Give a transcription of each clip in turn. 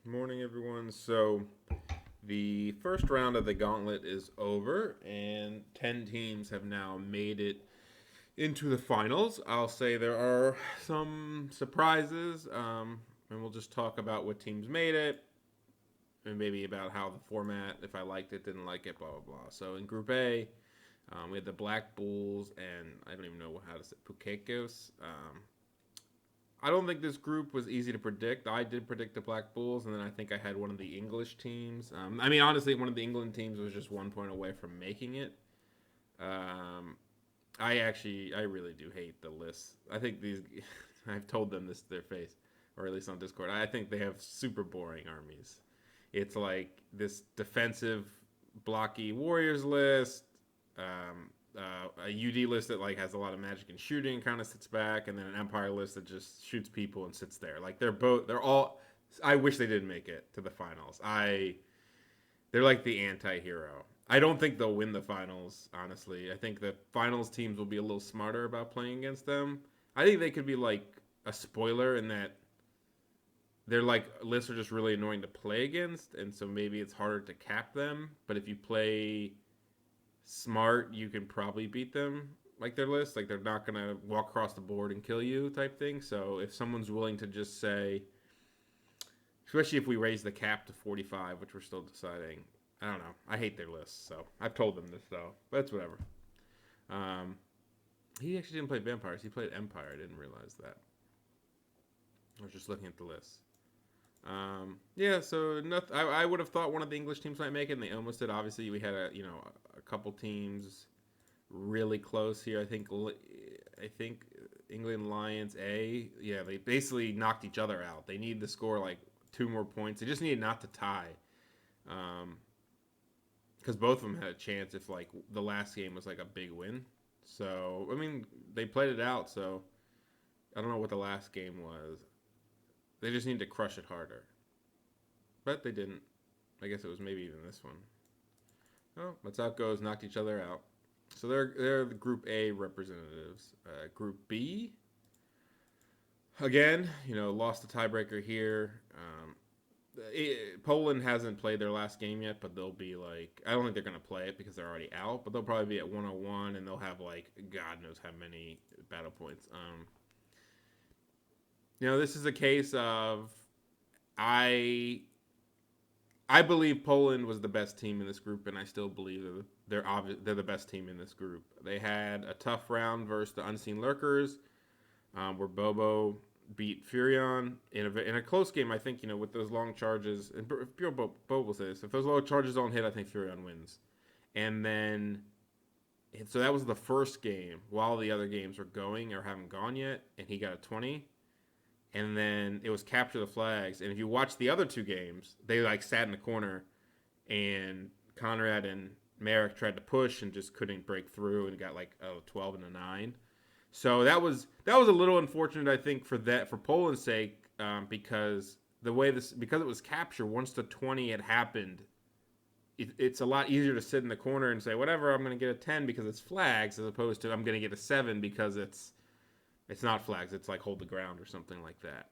Morning, everyone. So, the first round of the gauntlet is over, and 10 teams have now made it into the finals. I'll say there are some surprises, and we'll just talk about what teams made it, and maybe about how the format, if I liked it, didn't like it, blah, blah, blah. So, in Group A, we had the Black Bulls, and I don't even know how to say Pukekos. I don't think this group was easy to predict. I did predict the Black Bulls, and then I think I had one of the English teams. Honestly, one of the England teams was just 1 point away from making it. Um, I really do hate the list. I think these, I've told them this to their face, or at least on Discord. I think they have super boring armies. It's like this defensive, blocky Warriors list, a UD list that like has a lot of magic and shooting, kind of sits back, and then an Empire list that just shoots people and sits there. Like they're all. I wish they didn't make it to the finals. They're like the anti-hero. I don't think they'll win the finals. Honestly, I think the finals teams will be a little smarter about playing against them. I think they could be like a spoiler in that their like lists are just really annoying to play against, and so maybe it's harder to cap them. But if you play smart, you can probably beat them like their list. Like they're not gonna walk across the board and kill you type thing. So if someone's willing to just say, especially if we raise the cap to 45, which we're still deciding. I don't know. I hate their list, so I've told them this though, but it's whatever. Um, he actually didn't play vampires. He played Empire. I didn't realize that. I was just looking at the list. Yeah, so I would have thought one of the English teams might make it, and they almost did. Obviously, we had a couple teams really close here. I think England Lions A. Yeah, they basically knocked each other out. They need to score like 2 more points. They just needed not to tie, because both of them had a chance if like the last game was like a big win. So they played it out. So I don't know what the last game was. They just need to crush it harder, but they didn't. I guess it was maybe even this one. Oh, that's how it goes. Knocked each other out. So they're the Group A representatives. Group B, again, lost the tiebreaker here. Poland hasn't played their last game yet, but they'll be like, I don't think they're going to play it because they're already out, but they'll probably be at 101, and they'll have like God knows how many battle points. This is a case of I I believe Poland was the best team in this group, and I still believe they're the best team in this group. They had a tough round versus the Unseen Lurkers, where Bobo beat Furion in a close game. I think with those long charges, and Bobo says if those long charges don't hit, I think Furion wins. And then, so that was the first game while the other games were going or haven't gone yet, and he got a 20. And then it was capture the flags. And if you watch the other two games, they like sat in the corner, and Conrad and Merrick tried to push and just couldn't break through and got like a 12 and a 9. So that was a little unfortunate, I think, for Poland's sake, because because it was capture once the 20 had happened, it's a lot easier to sit in the corner and say whatever, I'm going to get a 10 because it's flags, as opposed to I'm going to get a 7 because it's not flags. It's like hold the ground or something like that.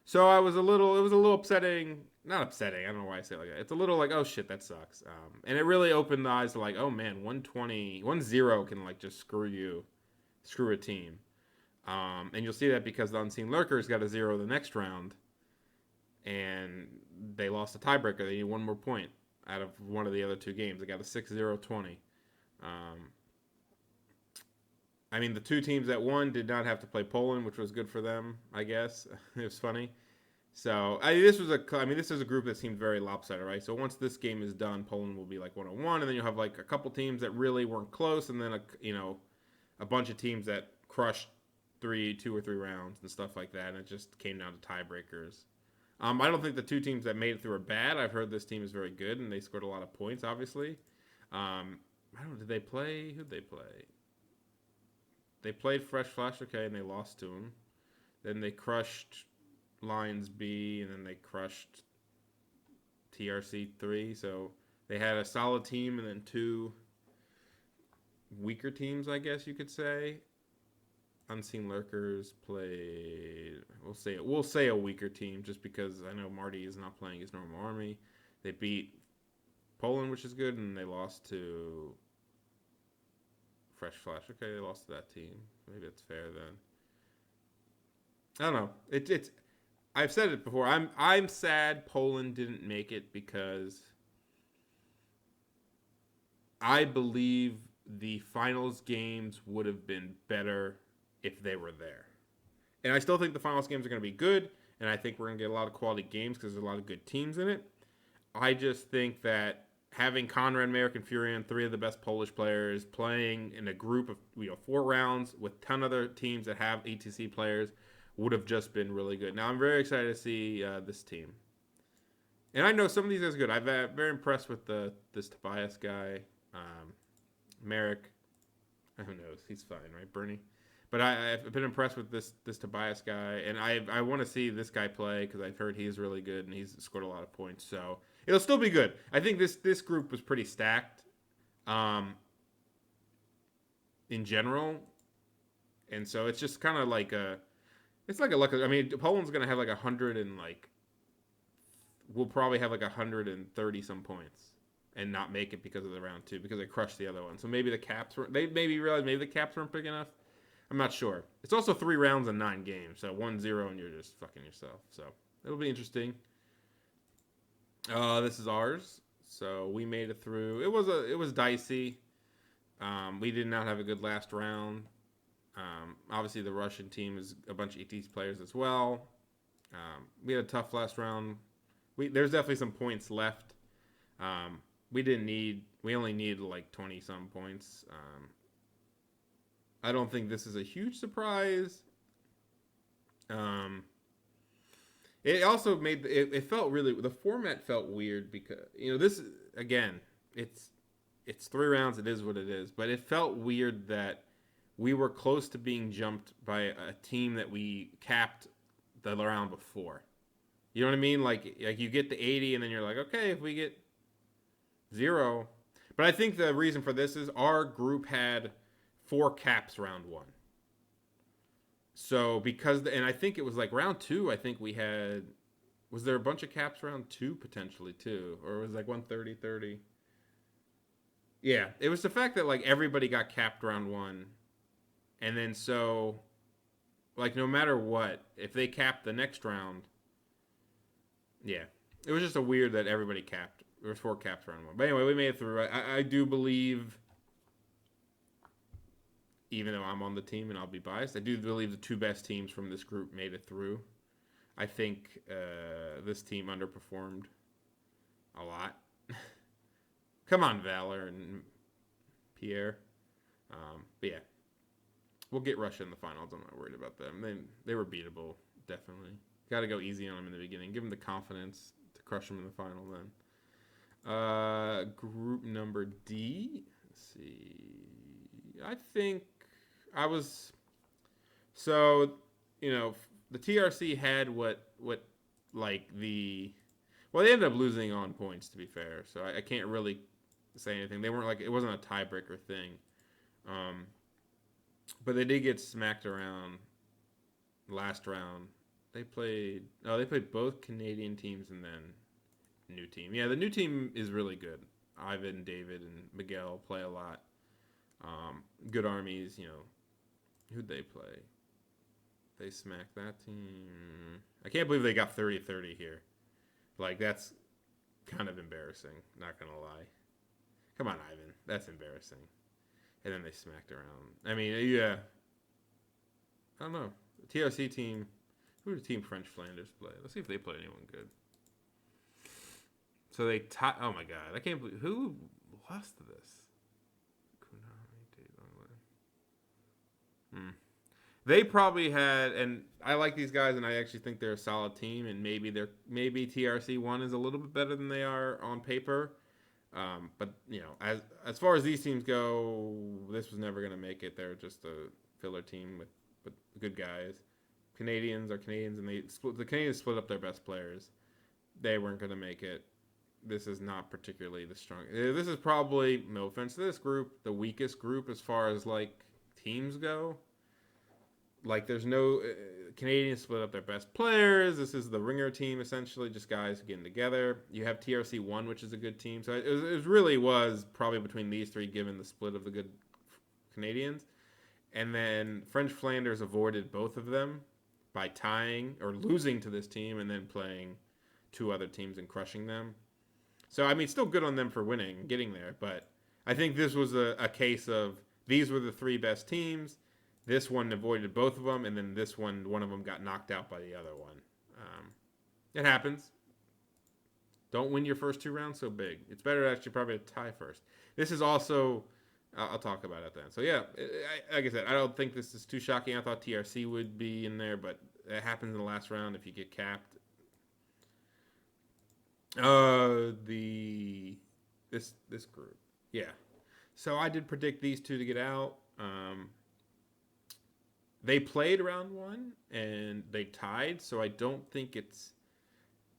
So it was a little upsetting. Not upsetting. I don't know why I say it like that. It's a little like, oh shit, that sucks. And it really opened the eyes to like, oh man, 120, 1-0 can like just screw a team. And you'll see that because the Unseen Lurkers got a 0 the next round, and they lost a tiebreaker. They need 1 more point out of one of the other two games. They got a 6-0-20. Um, the two teams that won did not have to play Poland, which was good for them, I guess. It was funny. So this is a group that seemed very lopsided, right? So once this game is done, Poland will be like 101, and then you'll have like a couple teams that really weren't close, and then a bunch of teams that crushed 2 or 3 rounds and stuff like that, and it just came down to tiebreakers. I don't think the two teams that made it through are bad. I've heard this team is very good, and they scored a lot of points, obviously. I don't know, did they play? Who'd they play? They played Fresh Flash, okay, and they lost to him. Then they crushed Lions B, and then they crushed TRC 3. So they had a solid team and then two weaker teams, I guess you could say. Unseen Lurkers played. We'll say a weaker team just because I know Marty is not playing his normal army. They beat Poland, which is good, and they lost to Fresh Flash. Okay, they lost to that team. Maybe it's fair then. I don't know. It's. I've said it before. I'm sad Poland didn't make it because I believe the finals games would have been better if they were there. And I still think the finals games are going to be good, and I think we're going to get a lot of quality games because there's a lot of good teams in it. I just think that having Conrad, American Fury, and three of the best Polish players playing in a group of 4 rounds with 10 other teams that have ETC players would have just been really good. Now I'm very excited to see this team, and I know some of these guys are good. I'm very impressed with this Tobias guy, Merrick. Who knows? He's fine, right, Bernie? But I've been impressed with this Tobias guy, and I want to see this guy play because I've heard he's really good and he's scored a lot of points. So it'll still be good. I think this group was pretty stacked, in general, and so it's just kind of like it's like a luck. I mean, Poland's gonna have like 100 and like we'll probably have like 130 some points and not make it because of the round two because they crushed the other one. So maybe they maybe realized maybe the caps weren't big enough. I'm not sure. It's also 3 rounds and 9 games, so 1-0 and you're just fucking yourself. So it'll be interesting. This is ours, so we made it through. It was dicey. We did not have a good last round. Obviously, the Russian team is a bunch of ETs players as well. We had a tough last round. There's definitely some points left. We only needed like 20 some points. I don't think this is a huge surprise. It also it felt really, the format felt weird because this again it's 3 rounds. It is what it is, but it felt weird that we were close to being jumped by a team that we capped the round before. You know what I mean? Like you get the 80 and then you're like, okay, if we get 0. But I think the reason for this is our group had 4 caps round 1. So and I think it was like round 2, I think we had, was there a bunch of caps round 2 potentially too? Or it was like 130-30? Yeah, it was the fact that like everybody got capped round 1. And then so, like no matter what, if they capped the next round, yeah. It was just a weird that everybody capped. There was 4 caps round 1. But anyway, we made it through. I do believe, even though I'm on the team and I'll be biased, I do believe the 2 best teams from this group made it through. I think this team underperformed a lot. Come on, Valor and Pierre. But yeah, we'll get Russia in the finals. I'm not worried about them. They were beatable, definitely. Got to go easy on them in the beginning. Give them the confidence to crush them in the final then. Group number D. Let's see. I think I was... So, the TRC had what like the... Well, they ended up losing on points, to be fair. So I can't really say anything. They weren't like... It wasn't a tiebreaker thing. But they did get smacked around last round. They played both Canadian teams and then new team. Yeah, the new team is really good. Ivan, David, and Miguel play a lot. Good armies, Who'd they play? They smacked that team. I can't believe they got 30-30 here. Like, that's kind of embarrassing, not gonna lie. Come on, Ivan. That's embarrassing. And then they smacked around. I mean, yeah. I don't know. The TRC team... Who did Team French Flanders play? Let's see if they play anyone good. So they oh my god. I can't believe... Who lost to this? They probably had... And I like these guys, and I actually think they're a solid team, and maybe TRC 1 is a little bit better than they are on paper. But, as far as these teams go, this was never going to make it. They're just a filler team with good guys. Canadians are Canadians, and the Canadians split up their best players. They weren't going to make it. This is not particularly the strongest. This is probably, no offense to this group, the weakest group as far as, like, teams go. like there's no Canadians split up their best players. This is the ringer team essentially, just guys getting together. You have TRC1, which is a good team. So it really was probably between these three, given the split of the good Canadians. And then French Flanders avoided both of them by tying or losing to this team and then playing two other teams and crushing them. So, I mean, still good on them for winning, getting there. But I think this was a case of these were the three best teams. This one avoided both of them, and then this one of them got knocked out by the other one. It happens. Don't win your first two rounds so big. It's better to actually probably tie first. This is also, I'll talk about it then. So yeah, like I said, I don't think this is too shocking. I thought TRC would be in there, but it happens in the last round if you get capped. This group, yeah. So I did predict these two to get out. They played round one and they tied, so I don't think it's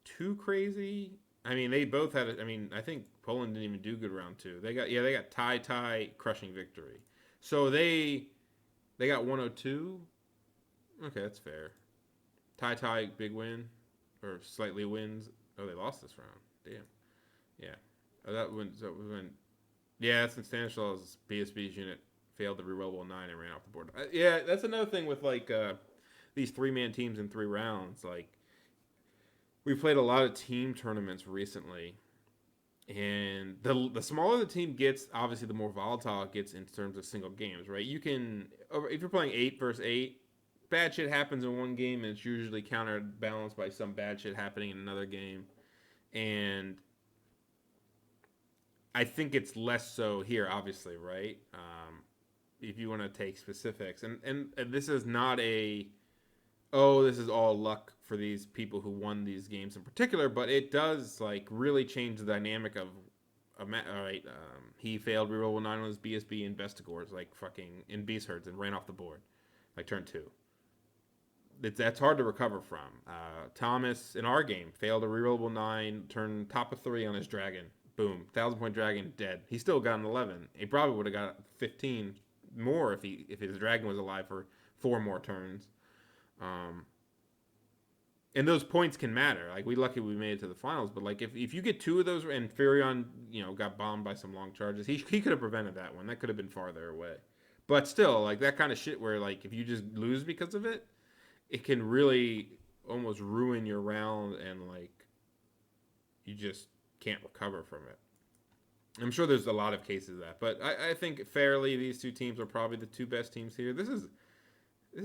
too crazy. I mean, they both had. I mean, I think Poland didn't even do good round two. They got tie crushing victory. So they got 102. Okay, that's fair. Tie big win or slightly wins. Oh, they lost this round. Damn. Yeah. That went. So we went. Yeah, that's in Stanislav's BSB's unit failed the rerollable 9 and ran off the board. Yeah, that's another thing with like these 3-man teams in 3 rounds. Like we played a lot of team tournaments recently, and the smaller the team gets, obviously the more volatile it gets in terms of single games, right? You can, if you're playing 8 versus 8, bad shit happens in one game, and it's usually counterbalanced by some bad shit happening in another game, and I think it's less so here, obviously, right? If you want to take specifics, and this is not this is all luck for these people who won these games in particular, but it does like really change the dynamic of all right. He failed reroll 9 on his BSB and Bestigors like fucking in Beast Herds and ran off the board like turn 2. That's hard to recover from. Thomas in our game failed a rerollable 9, turned top of 3 on his dragon. Boom, 1,000-point dragon dead. He still got an 11. He probably would have got 15 more if his dragon was alive for 4 more turns. And those points can matter. Like we made it to the finals, but like if you get 2 of those and Furion, got bombed by some long charges, he could have prevented that one. That could have been farther away. But still, like that kind of shit where like if you just lose because of it, it can really almost ruin your round and like you just can't recover from it. I'm sure there's a lot of cases of that, but I think fairly these 2 teams are probably the 2 best teams here. This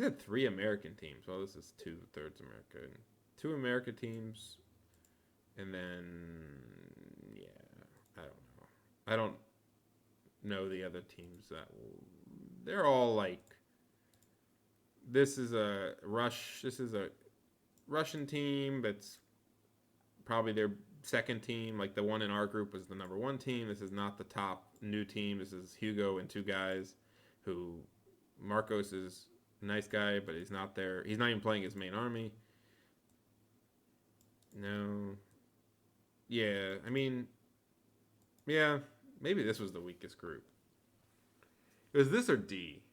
had 3 American teams. Well, this is 2/3 American. 2 America teams, and then I don't know the other teams they're all like. This is a Russian team that's probably their second team. Like the one in our group was the number 1 team. This is not the top new team. This is Hugo and 2 guys who Marcos is a nice guy, but he's not there. He's not even playing his main army. No. Yeah, I mean, yeah, maybe this was the weakest group. It was this or D?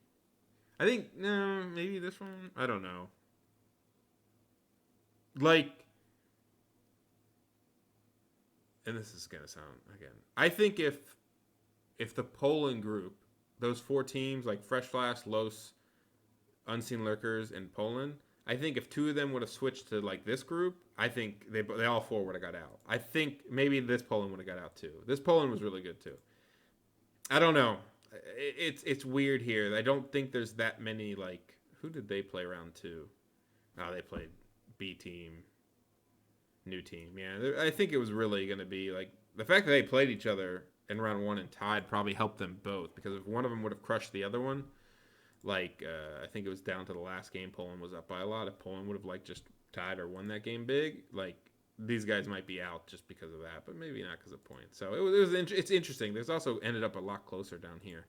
I think, no, maybe this one? I don't know. Like, and this is going to sound, again, I think if the Poland group, those 4 teams, like Fresh Flash, Los, Unseen Lurkers, and Poland, I think if 2 of them would have switched to like this group, I think they all 4 would have got out. I think maybe this Poland would have got out too. This Poland was really good too. I don't know. It's weird here. I don't think there's that many like. Who did they play round 2? Oh, they played B team, new team. Yeah, I think it was really going to be like the fact that they played each other in round 1 and tied probably helped them both, because if one of them would have crushed the other one, like I think it was down to the last game, Poland was up by a lot. If Poland would have like just tied or won that game big, like these guys might be out just because of that, but maybe not because of points. So it's interesting. There's also ended up a lot closer down here.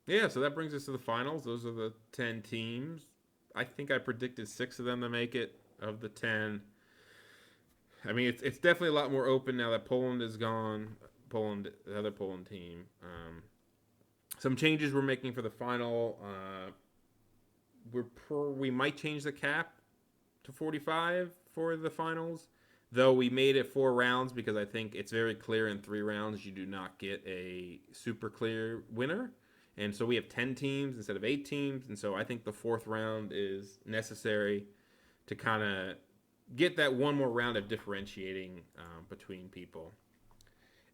Yeah, so that brings us to the finals. Those are the 10 teams. I think I predicted 6 of them to make it of the 10. I mean, it's definitely a lot more open now that Poland is gone. The other Poland team. Some changes we're making for the final. we might change the cap to 45 for the finals, though we made it 4 rounds because I think it's very clear in 3 rounds you do not get a super clear winner. And so we have 10 teams instead of 8 teams. And so I think the fourth round is necessary to kind of get that one more round of differentiating between people.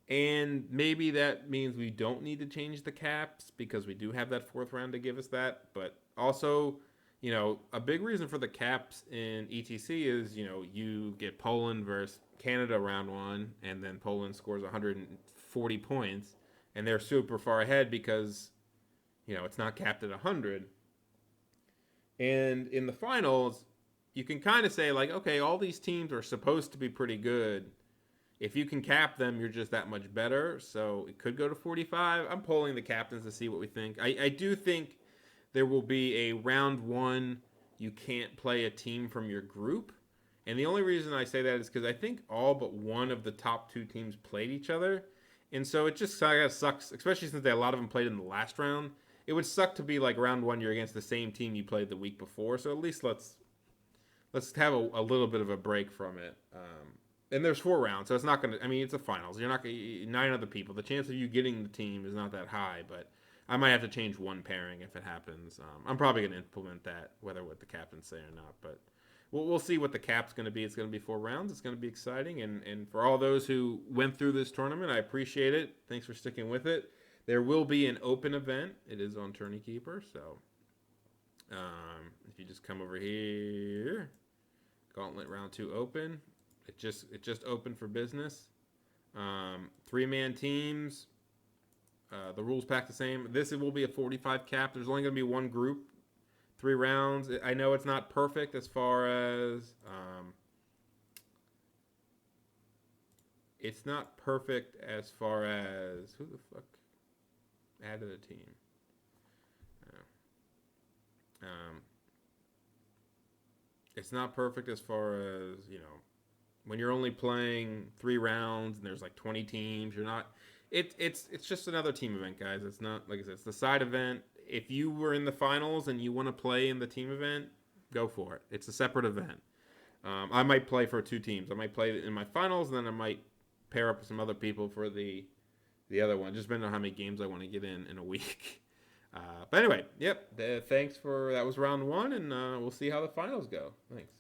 And maybe that means we don't need to change the caps because we do have that fourth round to give us that. But also, a big reason for the caps in ETC is, you get Poland versus Canada round one, and then Poland scores 140 points, and they're super far ahead because, it's not capped at 100. And in the finals, you can kind of say, like, okay, all these teams are supposed to be pretty good. If you can cap them, you're just that much better. So it could go to 45. I'm polling the captains to see what we think. I do think there will be a round one, you can't play a team from your group. And the only reason I say that is because I think all but one of the top 2 teams played each other. And so it just kind of sucks, especially since a lot of them played in the last round. It would suck to be like round one, you're against the same team you played the week before. So at least let's have a little bit of a break from it. And there's 4 rounds, so it's not going to, it's a finals. You're not going to, 9 other people. The chance of you getting the team is not that high, but I might have to change one pairing if it happens. I'm probably going to implement that, whether what the captains say or not, but we'll see what the cap's going to be. It's going to be 4 rounds. It's going to be exciting, and for all those who went through this tournament, I appreciate it. Thanks for sticking with it. There will be an open event. It is on Tourney Keeper, so if you just come over here, Gauntlet Round 2 open. It just opened for business. 3-man teams. The rules pack the same. This will be a 45 cap. There's only going to be one group, 3 rounds. I know it's not perfect as far as who the fuck added a team. It's not perfect as far as when you're only playing 3 rounds and there's like 20 teams. You're not. It's just another team event, guys. It's not, like I said, it's the side event. If you were in the finals and you want to play in the team event, go for it. It's a separate event. I might play for 2 teams. I might play in my finals, and then I might pair up with some other people for the other one. Just depending on how many games I want to get in a week. But anyway, yep. Thanks that was round 1, and we'll see how the finals go. Thanks.